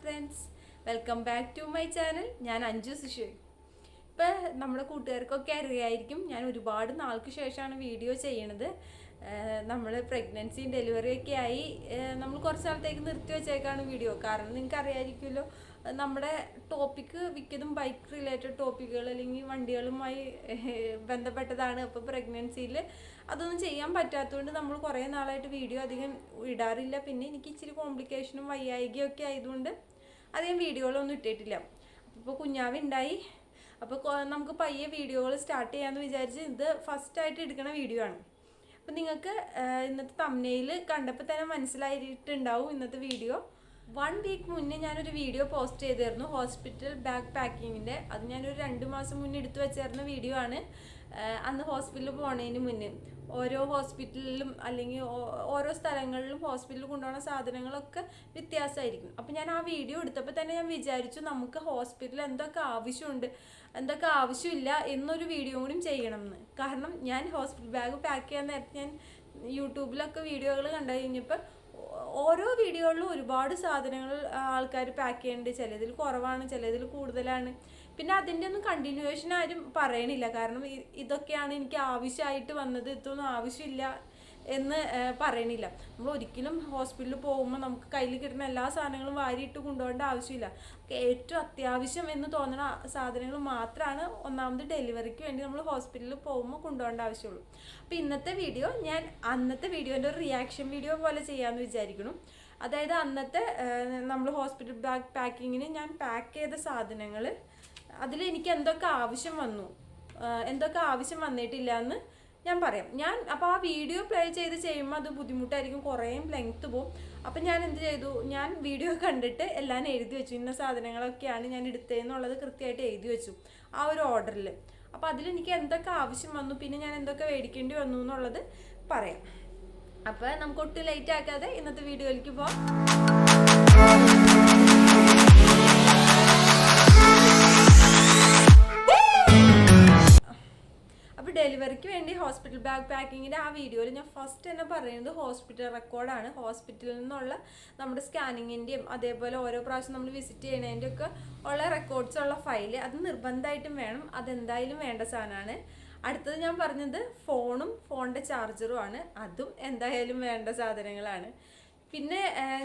Friends, welcome back to my channel. ഞാൻ അഞ്ജു സുഷോയ്. ഇപ്പം നമ്മുടെ കൂട്ടുകാർക്കൊക്കെ അറിയായിരിക്കും, ഞാൻ ഒരുപാട് നാൾക്ക് ശേഷമാണ് വീഡിയോ ചെയ്യണത്. നമ്മൾ പ്രഗ്നൻസിയും ഡെലിവറിയൊക്കെ ആയി നമ്മൾ കുറച്ച് നാളത്തേക്ക് നിർത്തി വെച്ചേക്കാണ് വീഡിയോ. കാരണം നിങ്ങൾക്ക് അറിയാമായിരിക്കുമല്ലോ, നമ്മുടെ ടോപ്പിക്ക് മിക്കതും ബൈക്ക് റിലേറ്റഡ് ടോപ്പിക്കുകൾ അല്ലെങ്കിൽ വണ്ടികളുമായി ബന്ധപ്പെട്ടതാണ്. അപ്പോൾ പ്രഗ്നൻസിയിൽ അതൊന്നും ചെയ്യാൻ പറ്റാത്തതുകൊണ്ട് നമ്മൾ കുറേ നാളായിട്ട് വീഡിയോ അധികം ഇടാറില്ല. പിന്നെ എനിക്ക് ഇച്ചിരി കോംപ്ലിക്കേഷനും വയ്യായികയൊക്കെ ആയതുകൊണ്ട് അധികം വീഡിയോകളൊന്നും ഇട്ടിട്ടില്ല. അപ്പോൾ കുഞ്ഞാവുണ്ടായി. അപ്പോൾ നമുക്ക് പയ്യെ വീഡിയോകൾ സ്റ്റാർട്ട് ചെയ്യാമെന്ന് വിചാരിച്ച് ഇത് ഫസ്റ്റായിട്ട് എടുക്കുന്ന വീഡിയോ ആണ്. അപ്പം നിങ്ങൾക്ക് ഇന്നത്തെ തംബ്നെയിൽ കണ്ടപ്പോൾ തന്നെ മനസ്സിലായിട്ടുണ്ടാവും ഇന്നത്തെ വീഡിയോ. 1 വീക്ക് മുന്നേ ഞാനൊരു വീഡിയോ പോസ്റ്റ് ചെയ്തിരുന്നു, ഹോസ്പിറ്റൽ ബാഗ് പാക്കിങ്ങിൻ്റെ. അത് ഞാനൊരു 2 മാസം മുന്നേ എടുത്തു വെച്ചിരുന്ന വീഡിയോ ആണ്. അന്ന് ഹോസ്പിറ്റലിൽ പോണതിന് മുന്നേ ഓരോ ഹോസ്പിറ്റലിലും അല്ലെങ്കിൽ ഓരോ സ്ഥലങ്ങളിലും ഹോസ്പിറ്റലിൽ കൊണ്ടുപോകുന്ന സാധനങ്ങളൊക്കെ വ്യത്യാസമായിരിക്കും. അപ്പം ഞാൻ ആ വീഡിയോ എടുത്തപ്പോൾ തന്നെ ഞാൻ വിചാരിച്ചു നമുക്ക് ഹോസ്പിറ്റലിൽ എന്തൊക്കെ ആവശ്യമുണ്ട്, എന്തൊക്കെ ആവശ്യമില്ല എന്നൊരു വീഡിയോ കൂടി ചെയ്യണം എന്ന്. കാരണം ഞാൻ ഹോസ്പിറ്റൽ ബാഗ് പാക്ക് ചെയ്യാൻ നേരത്തെ ഞാൻ യൂട്യൂബിലൊക്കെ വീഡിയോകൾ കണ്ടു കഴിഞ്ഞപ്പോൾ ഓരോ വീഡിയോകളിലും ഒരുപാട് സാധനങ്ങൾ ആൾക്കാർ പാക്ക് ചെയ്യുന്നുണ്ട്. ചിലതിൽ കുറവാണ്, ചിലതിൽ കൂടുതലാണ്. പിന്നെ അതിൻ്റെ ഒന്നും കണ്ടിന്യൂവേഷൻ ആരും പറയണില്ല. കാരണം ഇതൊക്കെയാണ് എനിക്ക് ആവശ്യമായിട്ട് വന്നത്, ഇതൊന്നും ആവശ്യമില്ല എന്ന് പറയണില്ല. നമ്മൾ ഒരിക്കലും ഹോസ്പിറ്റലിൽ പോകുമ്പോൾ നമുക്ക് കയ്യിൽ കിട്ടുന്ന എല്ലാ സാധനങ്ങളും വാരിയിട്ട് കൊണ്ടുപോകേണ്ട ആവശ്യമില്ല. ഏറ്റവും അത്യാവശ്യം എന്ന് തോന്നുന്ന സാധനങ്ങൾ മാത്രമാണ് ഒന്നാമത് ഡെലിവറിക്ക് വേണ്ടി നമ്മൾ ഹോസ്പിറ്റലിൽ പോകുമ്പോൾ കൊണ്ടുപോകേണ്ട ആവശ്യമുള്ളൂ. അപ്പോൾ ഇന്നത്തെ വീഡിയോ ഞാൻ അന്നത്തെ വീഡിയോൻ്റെ ഒരു റിയാക്ഷൻ വീഡിയോ പോലെ ചെയ്യാമെന്ന് വിചാരിക്കുന്നു. അതായത് അന്നത്തെ നമ്മൾ ഹോസ്പിറ്റൽ ബാഗ് പാക്കിങ്ങിന് ഞാൻ പാക്ക് ചെയ്ത സാധനങ്ങൾ, അതിൽ എനിക്ക് എന്തൊക്കെ ആവശ്യം വന്നു, എന്തൊക്കെ ആവശ്യം വന്നിട്ടില്ല എന്ന് ഞാൻ പറയാം. അപ്പോൾ ആ വീഡിയോ പ്ലേ ചെയ്ത് ചെയ്യുമ്പോൾ അത് ബുദ്ധിമുട്ടായിരിക്കും, കുറേ ലെങ്ത്ത് പോവും. അപ്പം ഞാൻ എന്ത് ചെയ്തു, ഞാൻ വീഡിയോ കണ്ടിട്ട് എല്ലാം എഴുതി വെച്ചു. ഇന്ന സാധനങ്ങളൊക്കെയാണ് ഞാൻ എടുത്തതെന്നുള്ളത് കൃത്യമായിട്ട് എഴുതി വെച്ചു ആ ഒരു ഓർഡറിൽ. അപ്പോൾ അതിലെനിക്ക് എന്തൊക്കെ ആവശ്യം വന്നു, പിന്നെ ഞാൻ എന്തൊക്കെ മേടിക്കേണ്ടി വന്നു എന്നുള്ളത് പറയാം. അപ്പോൾ നമുക്ക് ഒട്ടും ലേറ്റ് ആക്കാതെ ഇന്നത്തെ വീഡിയോയിലേക്ക് പോകാം. അപ്പോൾ ഡെലിവറിക്ക് വേണ്ടി ഹോസ്പിറ്റൽ ബാഗ് പാക്കിങ്ങിൻ്റെ ആ വീഡിയോയിൽ ഞാൻ ഫസ്റ്റ് തന്നെ പറയുന്നത് ഹോസ്പിറ്റൽ റെക്കോർഡാണ്. ഹോസ്പിറ്റലിൽ നിന്നുള്ള നമ്മുടെ സ്കാനിങ്ങിൻ്റെയും അതേപോലെ ഓരോ പ്രാവശ്യം നമ്മൾ വിസിറ്റ് ചെയ്യണതിൻ്റെ ഒക്കെ ഉള്ള റെക്കോർഡ്സ് ഉള്ള ഫയൽ, അത് നിർബന്ധമായിട്ടും വേണം. അതെന്തായാലും വേണ്ട സാധനമാണ്. അടുത്തത് ഞാൻ പറഞ്ഞത് ഫോണും ഫോണിൻ്റെ ചാർജറുമാണ്. അതും എന്തായാലും വേണ്ട സാധനങ്ങളാണ്. പിന്നെ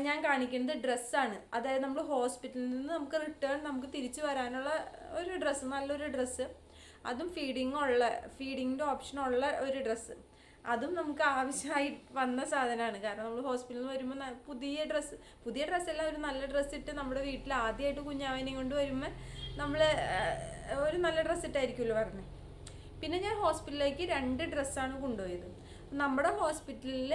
ഞാൻ കാണിക്കുന്നത് ഡ്രസ്സാണ്. അതായത് നമ്മൾ ഹോസ്പിറ്റലിൽ നിന്ന് നമുക്ക് റിട്ടേൺ നമുക്ക് തിരിച്ചു വരാനുള്ള ഒരു ഡ്രസ്സ്, നല്ലൊരു ഡ്രസ്സ്. അതും ഫീഡിങ്ങിൻ്റെ ഓപ്ഷനുള്ള ഒരു ഡ്രസ്സ്. അതും നമുക്ക് ആവശ്യമായി വന്ന സാധനമാണ്. കാരണം നമ്മൾ ഹോസ്പിറ്റലിൽ വരുമ്പോൾ പുതിയ ഡ്രസ്സല്ല, ഒരു നല്ല ഡ്രസ്സ് ഇട്ട് നമ്മുടെ വീട്ടിൽ ആദ്യമായിട്ട് കുഞ്ഞാവനെയും കൊണ്ട് വരുമ്പോൾ നമ്മൾ ഒരു നല്ല ഡ്രസ്സ് ഇട്ടായിരിക്കുമല്ലോ പറഞ്ഞത്. പിന്നെ ഞാൻ ഹോസ്പിറ്റലിലേക്ക് 2 ഡ്രസ്സാണ് കൊണ്ടുപോയത്. നമ്മുടെ ഹോസ്പിറ്റലിൽ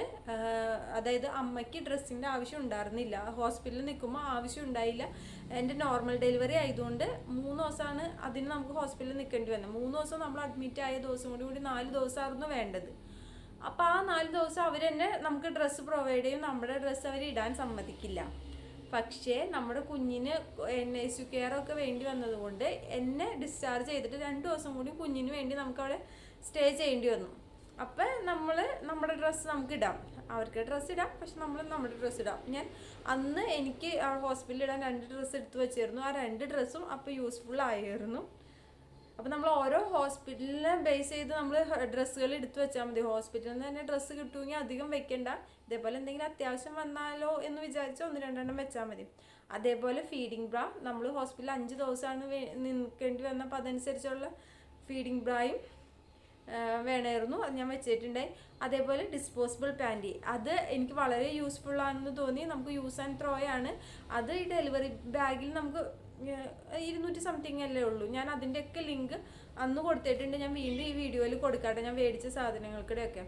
അതായത് അമ്മയ്ക്ക് ഡ്രസ്സിൻ്റെ ആവശ്യം ഉണ്ടായിരുന്നില്ല. ഹോസ്പിറ്റലിൽ നിൽക്കുമ്പോൾ ആവശ്യം ഉണ്ടായില്ല. എൻ്റെ നോർമൽ ഡെലിവറി ആയതുകൊണ്ട് 3 ദിവസമാണ് അതിന് നമുക്ക് ഹോസ്പിറ്റലിൽ നിൽക്കേണ്ടി വന്നത്. 3 ദിവസം നമ്മൾ അഡ്മിറ്റ് ആയ ദിവസം കൂടി 4 ദിവസമായിരുന്നു വേണ്ടത്. അപ്പോൾ ആ 4 ദിവസം അവർ തന്നെ നമുക്ക് ഡ്രസ്സ് പ്രൊവൈഡ് ചെയ്യും. നമ്മുടെ ഡ്രസ്സ് അവർ ഇടാൻ സമ്മതിക്കില്ല. പക്ഷേ നമ്മുടെ കുഞ്ഞിന് NICU കെയർ ഒക്കെ വേണ്ടി വന്നതുകൊണ്ട് എന്നെ ഡിസ്ചാർജ് ചെയ്തിട്ട് 2 ദിവസം കൂടി കുഞ്ഞിന് വേണ്ടി നമുക്കവിടെ സ്റ്റേ ചെയ്യേണ്ടി വന്നു. അപ്പം നമ്മുടെ ഡ്രസ്സ് നമുക്ക് ഇടാം, അവർക്ക് ഡ്രസ്സ് ഇടാം, പക്ഷെ നമ്മൾ നമ്മുടെ ഡ്രസ്സ് ഇടാം. ഞാൻ അന്ന് എനിക്ക് ഹോസ്പിറ്റലിൽ ഇടാൻ 2 ഡ്രസ്സ് എടുത്ത് വെച്ചിരുന്നു. ആ 2 ഡ്രസ്സും അപ്പോൾ യൂസ്ഫുൾ ആയിരുന്നു. അപ്പോൾ നമ്മൾ ഓരോ ഹോസ്പിറ്റലിനെ ബേസ് ചെയ്ത് നമ്മൾ ഡ്രസ്സുകൾ എടുത്ത് വെച്ചാൽ മതി. ഹോസ്പിറ്റലിൽ നിന്ന് തന്നെ ഡ്രസ്സ് കിട്ടുമെങ്കിൽ അധികം വെക്കണ്ട. ഇതേപോലെ എന്തെങ്കിലും അത്യാവശ്യം വന്നാലോ എന്ന് വിചാരിച്ച് 1-2 വെച്ചാൽ മതി. അതേപോലെ ഫീഡിങ് ബ്രാ, നമ്മൾ ഹോസ്പിറ്റലിൽ 5 ദിവസമാണ് നിൽക്കേണ്ടി വന്ന, അപ്പോൾ അതനുസരിച്ചുള്ള ഫീഡിങ് ബ്രായും വേണമായിരുന്നു. അത് ഞാൻ വെച്ചിട്ടുണ്ടായി. അതേപോലെ ഡിസ്പോസിബിൾ പാൻറ്റി, അത് എനിക്ക് വളരെ യൂസ്ഫുൾ ആണെന്ന് തോന്നി. നമുക്ക് യൂസ് ആൻഡ് ത്രോ ആണ്. അത് ഈ ഡെലിവറി ബാഗിൽ നമുക്ക് 200 സംതിങ് അല്ലേ ഉള്ളൂ. ഞാൻ അതിൻ്റെയൊക്കെ ലിങ്ക് അന്ന് കൊടുത്തിട്ടുണ്ട്. ഞാൻ വീണ്ടും ഈ വീഡിയോയിൽ കൊടുക്കാട്ടെ, ഞാൻ മേടിച്ച സാധനങ്ങൾക്കിടെയൊക്കെ.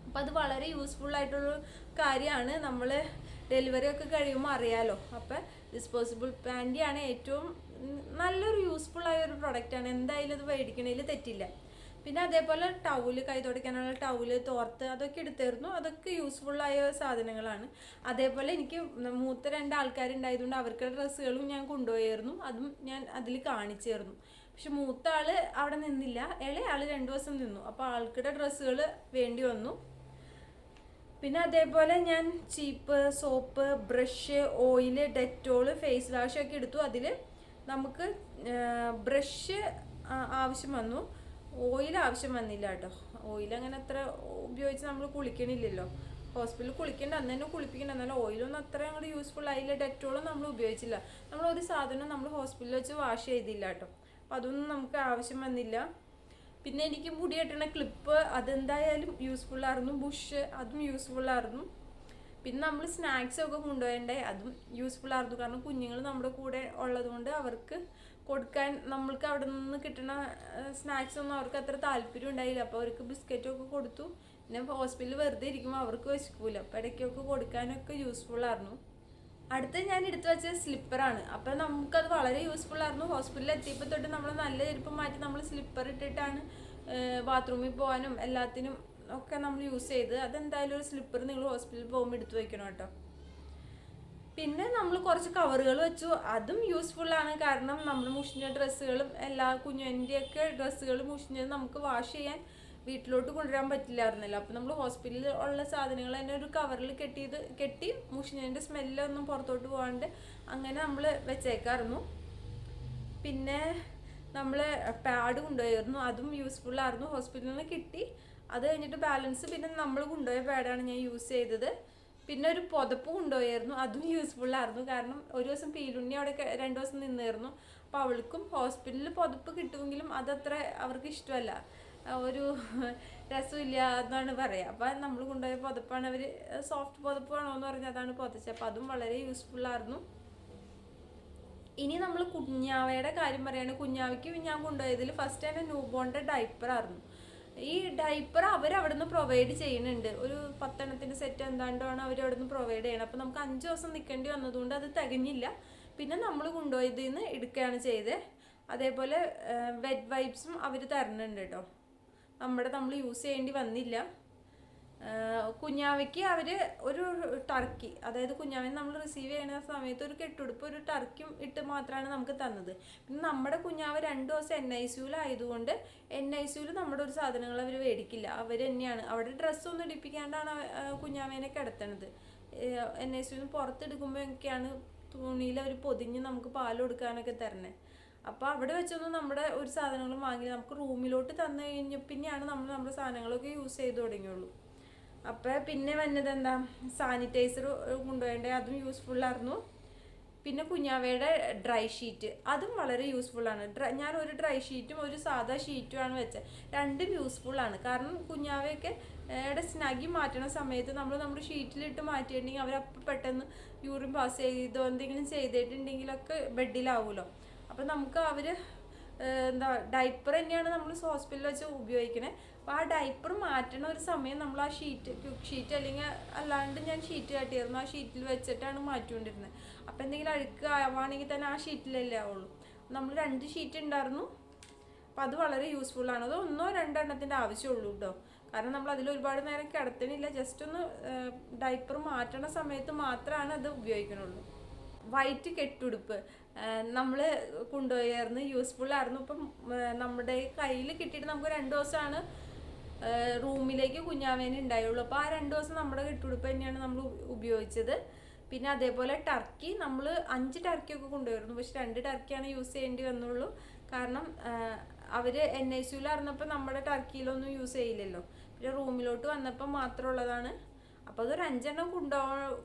അപ്പോൾ അത് വളരെ യൂസ്ഫുൾ ആയിട്ടുള്ള കാര്യമാണ്. നമ്മൾ ഡെലിവറി ഒക്കെ കഴിയുമ്പോൾ അറിയാമല്ലോ. അപ്പോൾ ഡിസ്പോസിബിൾ പാൻറ്റിയാണ് ഏറ്റവും നല്ലൊരു യൂസ്ഫുൾ ആയ ഒരു പ്രൊഡക്റ്റാണ്. എന്തായാലും അത് മേടിക്കണതിൽ തെറ്റില്ല. പിന്നെ അതേപോലെ ടൗല്, കൈ തുടയ്ക്കാനുള്ള ടൗല്, തോർത്ത്, അതൊക്കെ എടുത്തായിരുന്നു. അതൊക്കെ യൂസ്ഫുള്ളായ സാധനങ്ങളാണ്. അതേപോലെ എനിക്ക് മൂത്ത 2 ആൾക്കാരുണ്ടായതുകൊണ്ട് അവർക്ക് ഡ്രസ്സുകളും ഞാൻ കൊണ്ടുപോയായിരുന്നു. അതും ഞാൻ അതിൽ കാണിച്ചായിരുന്നു. പക്ഷെ മൂത്ത ആൾ അവിടെ നിന്നില്ല, ഇളയ ആൾ 2 ദിവസം നിന്നു. അപ്പോൾ ആൾക്കിടെ ഡ്രസ്സുകൾ വേണ്ടി വന്നു. പിന്നെ അതേപോലെ ഞാൻ ചീപ്പ്, soap, brush, oil, Dettol, face wash ഒക്കെ എടുത്തു. അതിൽ നമുക്ക് ബ്രഷ് ആവശ്യം വന്നു, ഓയിൽ ആവശ്യം വന്നില്ല കേട്ടോ. ഓയിൽ അങ്ങനെ അത്ര ഉപയോഗിച്ച് നമ്മൾ കുളിക്കണില്ലല്ലോ, ഹോസ്പിറ്റലിൽ കുളിക്കേണ്ട അന്ന് തന്നെ കുളിപ്പിക്കേണ്ട, എന്നാലും ഓയിലൊന്നും അത്ര അങ്ങോട്ട് യൂസ്ഫുൾ ആയില്ല. ഡെറ്റോളും നമ്മൾ ഉപയോഗിച്ചില്ല. നമ്മൾ ഒരു സാധനം നമ്മൾ ഹോസ്പിറ്റലിൽ വെച്ച് വാഷ് ചെയ്തില്ല കേട്ടോ, അപ്പം അതൊന്നും നമുക്ക് ആവശ്യം വന്നില്ല. പിന്നെ എനിക്ക് മുടി കെട്ടണ ക്ലിപ്പ് അതെന്തായാലും യൂസ്ഫുള്ളായിരുന്നു. ബുഷ് അതും യൂസ്ഫുള്ളായിരുന്നു. പിന്നെ നമ്മൾ സ്നാക്സ് ഒക്കെ കൊണ്ടുപോകണ്ടേ, അതും യൂസ്ഫുള്ളായിരുന്നു. കാരണം കുഞ്ഞുങ്ങൾ നമ്മുടെ കൂടെ ഉള്ളത് കൊണ്ട് അവർക്ക് കൊടുക്കാൻ നമ്മൾക്ക് അവിടെ നിന്ന് കിട്ടുന്ന സ്നാക്സ് ഒന്നും അവർക്ക് അത്ര താല്പര്യം ഉണ്ടായില്ല. അപ്പോൾ അവർക്ക് ബിസ്ക്കറ്റൊക്കെ കൊടുത്തു. പിന്നെ ഹോസ്പിറ്റലിൽ വെറുതെ ഇരിക്കുമ്പോൾ അവർക്ക് വിശക്കൂല, അപ്പോൾ ഇടയ്ക്കൊക്കെ കൊടുക്കാനൊക്കെ യൂസ്ഫുള്ളായിരുന്നു. അടുത്ത് ഞാൻ എടുത്തു വെച്ച സ്ലിപ്പറാണ്. അപ്പം നമുക്കത് വളരെ യൂസ്ഫുൾ ആയിരുന്നു. ഹോസ്പിറ്റലിൽ എത്തിയപ്പോൾ തൊട്ട് നമ്മൾ നല്ല ചെരുപ്പ് മാറ്റി നമ്മൾ സ്ലിപ്പർ ഇട്ടിട്ടാണ് ബാത്റൂമിൽ പോകാനും എല്ലാത്തിനും ഒക്കെ നമ്മൾ യൂസ് ചെയ്ത്. അതെന്തായാലും ഒരു സ്ലിപ്പർ നിങ്ങൾ ഹോസ്പിറ്റലിൽ പോകുമ്പോൾ എടുത്തു വയ്ക്കണം കേട്ടോ. പിന്നെ നമ്മൾ കുറച്ച് കവറുകൾ വെച്ചു, അതും യൂസ്ഫുള്ളാണ്. കാരണം നമ്മൾ മുഷിഞ്ഞ ഡ്രസ്സുകളും എല്ലാ കുഞ്ഞിൻ്റെയൊക്കെ ഡ്രസ്സുകൾ മുഷിഞ്ഞത് നമുക്ക് വാഷ് ചെയ്യാൻ വീട്ടിലോട്ട് കൊണ്ടുവരാൻ പറ്റില്ലായിരുന്നല്ലോ. അപ്പം നമ്മൾ ഹോസ്പിറ്റലിൽ ഉള്ള സാധനങ്ങൾ തന്നെ ഒരു കവറിൽ കെട്ടി മുഷിഞ്ഞതിൻ്റെ സ്മെല്ലൊന്നും പുറത്തോട്ട് പോകാണ്ട് അങ്ങനെ നമ്മൾ വെച്ചേക്കായിരുന്നു. പിന്നെ നമ്മൾ പാഡ് കൊണ്ടുപോയിരുന്നു, അതും യൂസ്ഫുള്ളായിരുന്നു. ഹോസ്പിറ്റലിൽ നിന്ന് കിട്ടി. അത് കഴിഞ്ഞിട്ട് ബാലൻസ് പിന്നെ നമ്മൾ കൊണ്ടുപോയ പാഡാണ് ഞാൻ യൂസ് ചെയ്തത്. പിന്നെ ഒരു പുതപ്പ് കൊണ്ടുപോയായിരുന്നു, അതും യൂസ്ഫുള്ളായിരുന്നു. കാരണം ഒരു ദിവസം പീലുണ്ണി അവിടെ 2 ദിവസം നിന്നായിരുന്നു. അപ്പോൾ അവൾക്കും ഹോസ്പിറ്റലിൽ പുതപ്പ് കിട്ടുമെങ്കിലും അതത്ര അവർക്ക് ഇഷ്ടമല്ല, ഒരു രസമില്ല എന്നാണ് പറയുക. അപ്പം നമ്മൾ കൊണ്ടുപോയ പുതപ്പാണ്, അവർ സോഫ്റ്റ് പുതപ്പാണോ എന്ന് പറഞ്ഞാൽ അതാണ് പുതച്ചത്. അപ്പം അതും വളരെ യൂസ്ഫുള്ളായിരുന്നു. ഇനി നമ്മൾ കുഞ്ഞാവയുടെ കാര്യം പറയുകയാണ്. കുഞ്ഞാവയ്ക്ക് ഞാൻ കൊണ്ടുപോയതിൽ ഫസ്റ്റ് തന്നെ ന്യൂബോണിൻ്റെ ഡൈപ്പറായിരുന്നു. ഈ ഡൈപ്പർ അവരവിടുന്ന് പ്രൊവൈഡ് ചെയ്യുന്നുണ്ട്. ഒരു 10 എണ്ണത്തിൻ്റെ സെറ്റ് എന്താണ്ടാണ് അവർ അവിടുന്ന് പ്രൊവൈഡ് ചെയ്യണം. അപ്പോൾ നമുക്ക് 5 ദിവസം നിൽക്കേണ്ടി വന്നതുകൊണ്ട് അത് തികഞ്ഞില്ല. പിന്നെ നമ്മൾ കൊണ്ടുപോയതിൽ നിന്ന് എടുക്കുകയാണ് ചെയ്തത്. അതേപോലെ വെറ്റ് വൈപ്സും അവർ തരുന്നുണ്ട് കേട്ടോ, നമ്മൾ യൂസ് ചെയ്യേണ്ടി വന്നില്ല. കുഞ്ഞാവയ്ക്ക് അവർ ഒരു ടർക്കി, അതായത് കുഞ്ഞാവിനെ നമ്മൾ റിസീവ് ചെയ്യുന്ന സമയത്ത് ഒരു കെട്ടുടുപ്പ് ഒരു ടർക്കിയും ഇട്ട് മാത്രമാണ് നമുക്ക് തന്നത്. പിന്നെ നമ്മുടെ കുഞ്ഞാവ് 2 ദിവസം NICUലായതുകൊണ്ട് NICUൽ നമ്മുടെ ഒരു സാധനങ്ങൾ അവർ മേടിക്കില്ല, അവർ തന്നെയാണ് അവിടെ ഡ്രസ്സൊന്നും ഇടിപ്പിക്കാണ്ടാണ് കുഞ്ഞാവേനെ കിടത്തണത്. NICUൽ പുറത്തെടുക്കുമ്പോഴൊക്കെയാണ് തുണിയിൽ അവർ പൊതിഞ്ഞ് നമുക്ക് പാൽ കൊടുക്കാനൊക്കെ തരണേ. അപ്പോൾ അവിടെ വെച്ചൊന്നും നമ്മുടെ ഒരു സാധനങ്ങളും വാങ്ങില്ല. നമുക്ക് റൂമിലോട്ട് തന്നു കഴിഞ്ഞ പിന്നെയാണ് നമ്മൾ നമ്മുടെ സാധനങ്ങളൊക്കെ യൂസ് ചെയ്ത് തുടങ്ങിയുള്ളൂ. അപ്പോൾ പിന്നെ വന്നത് എന്താ, സാനിറ്റൈസർ കൊണ്ടുപോകേണ്ടത്, അതും യൂസ്ഫുള്ളായിരുന്നു. പിന്നെ കുഞ്ഞാവയുടെ ഡ്രൈ ഷീറ്റ്, അതും വളരെ യൂസ്ഫുള്ളാണ്. ഞാൻ ഒരു ഡ്രൈ ഷീറ്റും ഒരു സാധാ ഷീറ്റുമാണ് വെച്ചത്. രണ്ടും യൂസ്ഫുള്ളാണ്. കാരണം കുഞ്ഞാവയൊക്കെ സ്നഗി മാറ്റണ സമയത്ത് നമ്മുടെ ഷീറ്റിലിട്ട് മാറ്റിയിട്ടുണ്ടെങ്കിൽ അവരപ്പം പെട്ടെന്ന് യൂറിൻ പാസ് ചെയ്തോ എന്തെങ്കിലും ചെയ്തിട്ടുണ്ടെങ്കിലൊക്കെ ബെഡിലാവുമല്ലോ. അപ്പം നമുക്ക് അവർ ഡൈപ്പർ തന്നെയാണ് നമ്മൾ ഹോസ്പിറ്റലിൽ വെച്ച് ഉപയോഗിക്കണേ. അപ്പോൾ ആ ഡൈപ്പർ മാറ്റണ ഒരു സമയം നമ്മൾ ആ ക്വിക്ക് ഷീറ്റ് അല്ലെങ്കിൽ അല്ലാണ്ട് ഞാൻ ഷീറ്റ് കാട്ടിയായിരുന്നു, ആ ഷീറ്റിൽ വെച്ചിട്ടാണ് മാറ്റിക്കൊണ്ടിരുന്നത്. അപ്പോൾ എന്തെങ്കിലും അഴുക്ക് ആവുകയാണെങ്കിൽ തന്നെ ആ ഷീറ്റിലല്ലേ ആവുള്ളൂ. നമ്മൾ 2 ഷീറ്റ് ഉണ്ടായിരുന്നു. അപ്പോൾ അത് വളരെ യൂസ്ഫുള്ളാണ്. അത് 1-2 എണ്ണത്തിൻ്റെ ആവശ്യമുള്ളൂ കേട്ടോ. കാരണം നമ്മൾ അതിൽ ഒരുപാട് നേരം കിടത്തണില്ല, ജസ്റ്റ് ഒന്ന് ഡൈപ്പർ മാറ്റണ സമയത്ത് മാത്രമാണ് അത് ഉപയോഗിക്കണുള്ളൂ. വൈറ്റ് കെട്ടുടുപ്പ് നമ്മൾ കൊണ്ടുപോയായിരുന്നു, യൂസ്ഫുള്ളായിരുന്നു. ഇപ്പം നമ്മുടെ കയ്യിൽ കിട്ടിയിട്ട് നമുക്ക് 2 ദിവസമാണ് റൂമിലേക്ക് കുഞ്ഞാവേനെ ഉണ്ടായുള്ളൂ. അപ്പോൾ ആ 2 ദിവസം നമ്മുടെ കെട്ടുടുപ്പ് തന്നെയാണ് നമ്മൾ ഉപയോഗിച്ചത്. പിന്നെ അതേപോലെ ടർക്കി നമ്മൾ 5 ടർക്കിയൊക്കെ കൊണ്ടുവരുന്നു, പക്ഷെ 2 ടർക്കിയാണ് യൂസ് ചെയ്യേണ്ടി വന്നുള്ളൂ. കാരണം അവർ NICUലായിരുന്നപ്പോൾ നമ്മുടെ ടർക്കിയിലൊന്നും യൂസ് ചെയ്യില്ലല്ലോ. പിന്നെ റൂമിലോട്ട് വന്നപ്പോൾ മാത്രമുള്ളതാണ്. അപ്പോൾ അതൊരു 5 എണ്ണം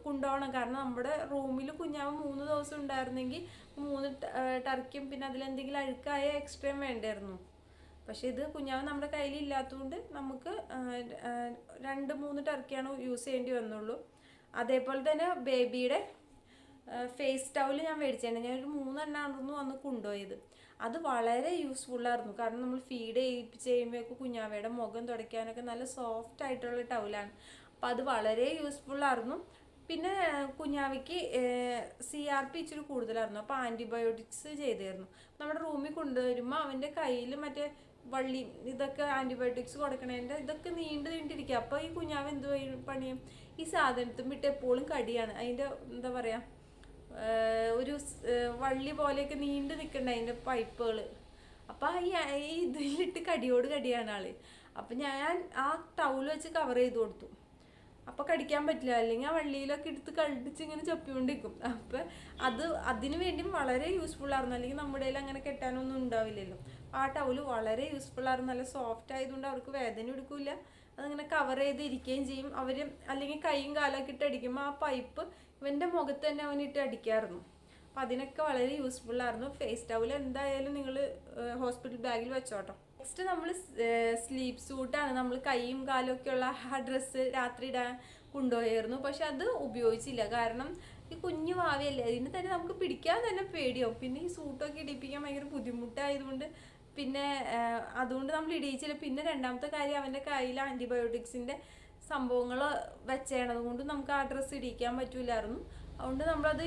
കൊണ്ടുപോകണം. കാരണം നമ്മുടെ റൂമിൽ കുഞ്ഞാവ് 3 ദിവസം ഉണ്ടായിരുന്നെങ്കിൽ 3 ടർക്കിയും പിന്നെ അതിലെന്തെങ്കിലും അഴുക്കായ എക്സ്ട്രയും വേണ്ടായിരുന്നു. പക്ഷേ ഇത് കുഞ്ഞാവ് നമ്മുടെ കയ്യിൽ ഇല്ലാത്തതുകൊണ്ട് നമുക്ക് 2-3 ടർക്കിയാണ് യൂസ് ചെയ്യേണ്ടി വന്നുള്ളൂ. അതേപോലെ തന്നെ ബേബിയുടെ ഫേസ് ടവൽ ഞാൻ മേടിച്ചിട്ടുണ്ട്. ഞാനൊരു 3 എണ്ണമായിരുന്നു അന്ന് കൊണ്ടുപോയത്. അത് വളരെ യൂസ്ഫുള്ളായിരുന്നു. കാരണം നമ്മൾ ഫീഡ് ചെയ്യുമ്പോഴൊക്കെ കുഞ്ഞാവയുടെ മുഖം തുടയ്ക്കാനൊക്കെ നല്ല സോഫ്റ്റ് ആയിട്ടുള്ള ടവലാണ്. അപ്പം അത് വളരെ യൂസ്ഫുള്ളായിരുന്നു. പിന്നെ കുഞ്ഞാവയ്ക്ക് CRP ഇച്ചിരി കൂടുതലായിരുന്നു. അപ്പോൾ ആൻറ്റിബയോട്ടിക്സ് ചെയ്തായിരുന്നു. നമ്മുടെ റൂമിൽ കൊണ്ടുവരുമ്പോൾ അവൻ്റെ കയ്യിൽ മറ്റേ വള്ളി ഇതൊക്കെ ആൻറ്റിബയോട്ടിക്സ് കൊടുക്കണതിൻ്റെ ഇതൊക്കെ നീണ്ടിരിക്കുക. അപ്പോൾ ഈ കുഞ്ഞാവ് എന്ത് പണിയും ഈ സാധനത്തും വിട്ട് എപ്പോഴും കടിയാണ്. അതിൻ്റെ എന്താ പറയുക, ഒരു വള്ളി പോലെയൊക്കെ നീണ്ടു നിൽക്കണ്ട അതിൻ്റെ പൈപ്പുകൾ. അപ്പം ഈ ഇതിലിട്ട് കടിയാണ് ആള്. അപ്പം ഞാൻ ആ ടൗൽ വെച്ച് കവർ ചെയ്ത് കൊടുത്തു. അപ്പോൾ കടിക്കാൻ പറ്റില്ല, അല്ലെങ്കിൽ ആ വള്ളിയിലൊക്കെ എടുത്ത് കടിച്ച് ഇങ്ങനെ ചപ്പിക്കൊണ്ടിരിക്കും. അപ്പം അതിന് വേണ്ടിയും വളരെ യൂസ്ഫുൾ ആയിരുന്നു. അല്ലെങ്കിൽ നമ്മുടെ കയ്യിൽ അങ്ങനെ കെട്ടാനൊന്നും ഉണ്ടാവില്ലല്ലോ. ആ ടവല് വളരെ യൂസ്ഫുൾ ആയിരുന്നു. നല്ല സോഫ്റ്റ് ആയതുകൊണ്ട് അവർക്ക് വേദന എടുക്കില്ല, അതിങ്ങനെ കവർ ചെയ്ത് ഇരിക്കുകയും ചെയ്യും. അവർ അല്ലെങ്കിൽ കൈയും കാലൊക്കെ ഇട്ട് അടിക്കുമ്പോൾ ആ പൈപ്പ് ഇവൻ്റെ മുഖത്ത് തന്നെ അവനിട്ട് അടിക്കാമായിരുന്നു. അപ്പം അതിനൊക്കെ വളരെ യൂസ്ഫുൾ ആയിരുന്നു. ഫേസ് ടവൽ എന്തായാലും നിങ്ങൾ ഹോസ്പിറ്റൽ ബാഗിൽ വെച്ചോട്ടോ. നെക്സ്റ്റ് നമ്മൾ സ്ലീപ്പ് സൂട്ടാണ്. നമ്മൾ കൈയും കാലും ഒക്കെയുള്ള ആ ഡ്രസ്സ് രാത്രി ഇടാൻ കൊണ്ടുപോയായിരുന്നു. പക്ഷെ അത് ഉപയോഗിച്ചില്ല, കാരണം ഈ കുഞ്ഞു ഭാവിയല്ലേ, അതിന് തന്നെ നമുക്ക് പിടിക്കാൻ തന്നെ പേടിയാവും. പിന്നെ ഈ സൂട്ടൊക്കെ ഇടിപ്പിക്കാൻ ഭയങ്കര ബുദ്ധിമുട്ടായതുകൊണ്ട് പിന്നെ അതുകൊണ്ട് നമ്മൾ ഇടിയിച്ചില്ല. പിന്നെ രണ്ടാമത്തെ കാര്യം, അവൻ്റെ കയ്യിൽ ആൻറ്റിബയോട്ടിക്സിൻ്റെ സംഭവങ്ങൾ വെച്ചേണത് കൊണ്ട് നമുക്ക് ആ ഡ്രസ്സ് ഇടിക്കാൻ പറ്റൂലായിരുന്നു. അതുകൊണ്ട് നമ്മളത്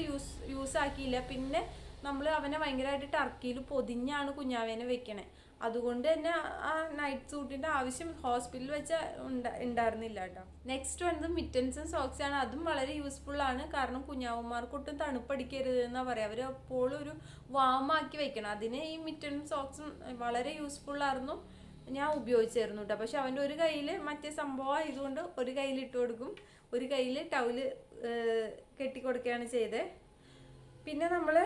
യൂസ് ആക്കിയില്ല. പിന്നെ നമ്മൾ അവനെ ഭയങ്കരമായിട്ട് ടർക്കിയിൽ പൊതിഞ്ഞാണ് കുഞ്ഞാവേനെ വെക്കണേ. അതുകൊണ്ട് തന്നെ ആ നൈറ്റ് സൂട്ടിൻ്റെ ആവശ്യം ഹോസ്പിറ്റലിൽ വെച്ച് ഉണ്ടായിരുന്നില്ല കേട്ടോ. നെക്സ്റ്റ് വന്നത് മിറ്റൻസും സോക്സാണ്. അതും വളരെ യൂസ്ഫുള്ളാണ്, കാരണം കുഞ്ഞാവന്മാർക്കൊട്ടും തണുപ്പടിക്കരുത് എന്നാണ് പറയുക. അവർ എപ്പോഴും ഒരു വാമാക്കി വെക്കണം. അതിന് ഈ മിറ്റനും സോക്സും വളരെ യൂസ്ഫുള്ളായിരുന്നു. ഞാൻ ഉപയോഗിച്ചായിരുന്നു കേട്ടോ. പക്ഷെ അവൻ്റെ ഒരു കയ്യിൽ മറ്റേ സംഭവം ആയതുകൊണ്ട് ഒരു കയ്യിൽ ഇട്ട് കൊടുക്കും, ഒരു കയ്യിൽ ടവല് കെട്ടിക്കൊടുക്കുകയാണ് ചെയ്തത്. പിന്നെ നമ്മൾ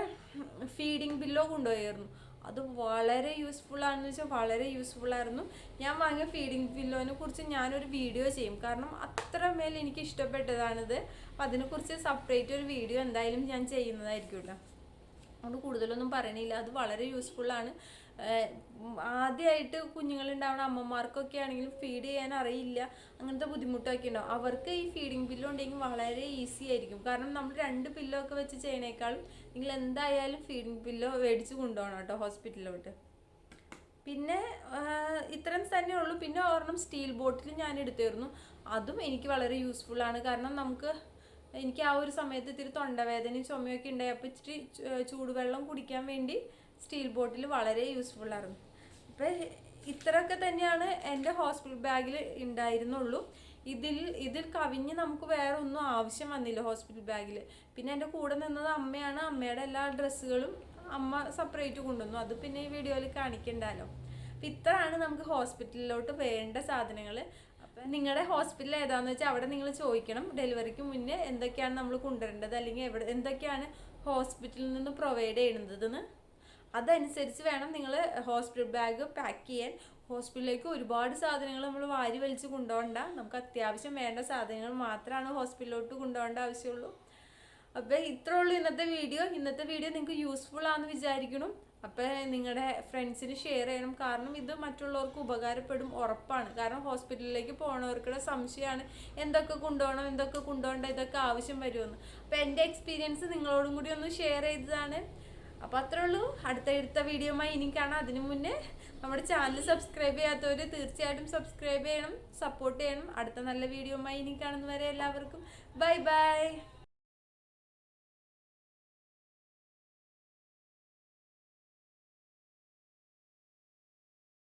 ഫീഡിങ് പില്ലോ കൊണ്ടുപോയായിരുന്നു. അത് വളരെ യൂസ്ഫുള്ളാണെന്ന് വെച്ചാൽ വളരെ യൂസ്ഫുള്ളായിരുന്നു. ഞാൻ വാങ്ങിയ ഫീഡിങ് പില്ലോനെ കുറിച്ച് ഞാനൊരു വീഡിയോ ചെയ്യും, കാരണം അത്രമേൽ എനിക്ക് ഇഷ്ടപ്പെട്ടതാണിത്. അപ്പം അതിനെക്കുറിച്ച് സെപ്പറേറ്റ് ഒരു വീഡിയോ എന്തായാലും ഞാൻ ചെയ്യുന്നതായിരിക്കുമല്ലോ. അതുകൊണ്ട് കൂടുതലൊന്നും പറയണില്ല. അത് വളരെ യൂസ്ഫുള്ളാണ്. ആദ്യമായിട്ട് കുഞ്ഞുങ്ങളുണ്ടാവുന്ന അമ്മമാർക്കൊക്കെ ആണെങ്കിലും ഫീഡ് ചെയ്യാൻ അറിയില്ല, അങ്ങനത്തെ ബുദ്ധിമുട്ടൊക്കെ ഉണ്ടാവും. അവർക്ക് ഈ ഫീഡിങ് പില്ലോ ഉണ്ടെങ്കിൽ വളരെ ഈസി ആയിരിക്കും. കാരണം നമ്മൾ 2 പില്ലോ ഒക്കെ വെച്ച് ചെയ്യണേക്കാളും നിങ്ങൾ എന്തായാലും ഫീഡിങ് പില്ലോ മേടിച്ച് കൊണ്ടുപോകണം കേട്ടോ ഹോസ്പിറ്റലിലോട്ട്. പിന്നെ ഇത്രയും തന്നെ ഉള്ളൂ. പിന്നെ ഒരെണ്ണം സ്റ്റീൽ ബോട്ടിൽ ഞാൻ എടുത്തായിരുന്നു. അതും എനിക്ക് വളരെ യൂസ്ഫുള്ളാണ്, കാരണം എനിക്ക് ആ ഒരു സമയത്ത് ഇത്തിരി തൊണ്ടവേദനയും ചുമയൊക്കെ ഉണ്ടായി. അപ്പോൾ ഇച്ചിരി ചൂടുവെള്ളം കുടിക്കാൻ വേണ്ടി സ്റ്റീൽ ബോട്ടിൽ വളരെ യൂസ്ഫുള്ളായിരുന്നു. അപ്പോൾ ഇത്രയൊക്കെ തന്നെയാണ് എൻ്റെ ഹോസ്പിറ്റൽ ബാഗിൽ ഉണ്ടായിരുന്നുള്ളൂ. ഇതിൽ കവിഞ്ഞ് നമുക്ക് വേറെ ഒന്നും ആവശ്യം വന്നില്ല ഹോസ്പിറ്റൽ ബാഗിൽ. പിന്നെ എൻ്റെ കൂടെ നിന്നത് അമ്മയാണ്. അമ്മയുടെ എല്ലാ ഡ്രസ്സുകളും അമ്മ സെപ്പറേറ്റ് കൊണ്ടുവന്നു. അത് പിന്നെ ഈ വീഡിയോയിൽ കാണിക്കണ്ടല്ലോ. അപ്പം ഇത്രയാണ് നമുക്ക് ഹോസ്പിറ്റലിലോട്ട് വേണ്ട സാധനങ്ങൾ. അപ്പം നിങ്ങളുടെ ഹോസ്പിറ്റൽ ഏതാണെന്ന് വെച്ചാൽ അവിടെ നിങ്ങൾ ചോദിക്കണം. ഡെലിവറിക്ക് മുന്നേ എന്തൊക്കെയാണ് നമ്മൾ കൊണ്ടുവരേണ്ടത്, അല്ലെങ്കിൽ എന്തൊക്കെയാണ് ഹോസ്പിറ്റലിൽ നിന്ന് പ്രൊവൈഡ് ചെയ്യുന്നതെന്ന് അതനുസരിച്ച് വേണം നിങ്ങൾ ഹോസ്പിറ്റൽ ബാഗ് പാക്ക് ചെയ്യാൻ. ഹോസ്പിറ്റലിലേക്ക് ഒരുപാട് സാധനങ്ങൾ നമ്മൾ വാരി വലിച്ച് കൊണ്ടുപോകണ്ട. നമുക്ക് അത്യാവശ്യം വേണ്ട സാധനങ്ങൾ മാത്രമാണ് ഹോസ്പിറ്റലിലോട്ട് കൊണ്ടുപോകേണ്ട ആവശ്യമുള്ളൂ. അപ്പോൾ ഇത്രേ ഉള്ളൂ ഇന്നത്തെ വീഡിയോ നിങ്ങൾക്ക് യൂസ്ഫുൾ ആണെന്ന് വിചാരിക്കണം. അപ്പോൾ നിങ്ങളുടെ ഫ്രണ്ട്സിന് ഷെയർ ചെയ്യണം, കാരണം ഇത് മറ്റുള്ളവർക്ക് ഉപകാരപ്പെടും ഉറപ്പാണ്. കാരണം ഹോസ്പിറ്റലിലേക്ക് പോകുന്നവർക്കുള്ള സംശയമാണ് എന്തൊക്കെ കൊണ്ടുപോകണം, എന്തൊക്കെ കൊണ്ടുപോകണ്ട, ഇതൊക്കെ ആവശ്യം വരുമെന്ന്. അപ്പോൾ എൻ്റെ എക്സ്പീരിയൻസ് നിങ്ങളോടും കൂടി ഒന്ന് ഷെയർ ചെയ്തതാണ്. അപ്പോൾ അത്രേ ഉള്ളൂ. അടുത്ത വീഡിയോയുമായി ഇനി കാണാം. അതിനു മുന്നേ നമ്മുടെ ചാനൽ സബ്സ്ക്രൈബ് ചെയ്യാത്തവർ തീർച്ചയായിട്ടും സബ്സ്ക്രൈബ് ചെയ്യണം, സപ്പോർട്ട് ചെയ്യണം. അടുത്ത നല്ല വീഡിയോയുമായി ഇനി കാണുന്നവരെ എല്ലാവർക്കും ബൈ ബൈ.